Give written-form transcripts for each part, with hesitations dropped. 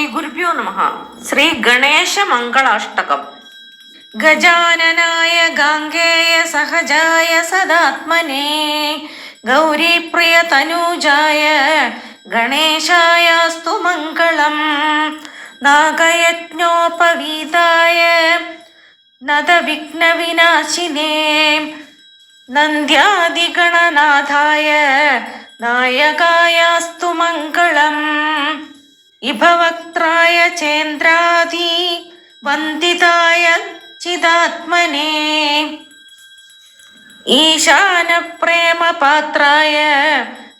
ഗുരുഭ്യോ നമഃ. ശ്രീ ഗണേശ മംഗളാഷ്ടകം. ഗജാനനായ ഗാംഗേയ സഹജായ സദാത്മനെ ഗൗരീപ്രിയ തനൂജായ ഗണേശായാസ്തു മംഗളം. നാഗയജ്ഞോപവീതായ നദവിഘ്നവിനാശിനേ നന്ദ്യാദിഗണനാഥായ നായകായാസ്തു മംഗളം. ഇഭവക്ത്രായ ചേന്ദ്രാദി വന്ദിതായ ചിദാത്മനെ ഈശാന പ്രേമപാത്രായ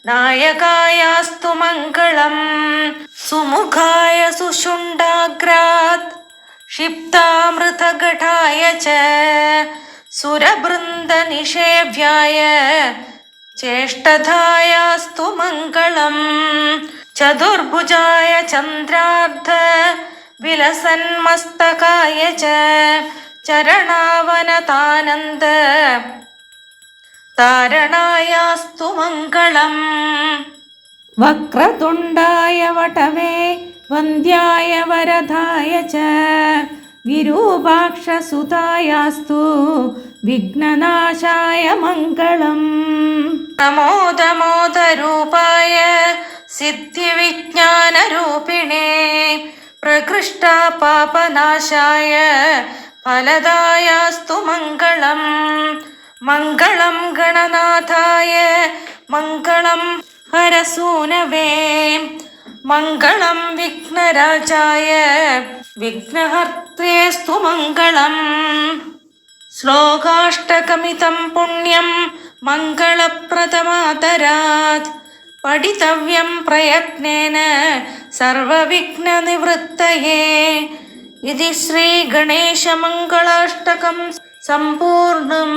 നായകായാസ്തു മംഗളം. സുമുഖായ സുഷുണ്ഡാഗ്രാത് ക്ഷിപ്താമൃതഘടായ ച സുരവൃന്ദ നിഷേവ്യായ ചേഷ്ടധായാസ്തു മംഗളം. ചതുർഭുജായ ചന്ദ്രാർദ്ധ വിലസന്മസ്തകായ ച ചരണാവനതാനന്ദ താരണായാസ്തു മംഗളം. വക്രതുണ്ടായ വടവേ വന്ദ്യായ വരദായ ച വിരൂപാക്ഷസുതായാസ്തു വിഘ്നനാശായ മംഗളം. പ്രമോദമോദരൂപായ സിദ്ധിവിജ്ഞാനരൂപിണേ പ്രകൃഷ്ടാ പാപനാശായ ഫലദായാസ്തു മംഗളം. മംഗളം ഗണനാഥായ മംഗളം ഹരസൂനവേ മംഗളം വിഘ്നരാജായ വിഘ്നഹർത്തേസ്തു മംഗളം. ശ്ലോകാഷ്ടകമിതം പുണ്യം മംഗളപ്രദമാതരാത് പഠിതവ്യം പ്രയത്നേന സർവവിഘ്നനിവൃത്തയേ. ഇതി ശ്രീ ഗണേശ മംഗളാഷ്ടകം സമ്പൂർണം.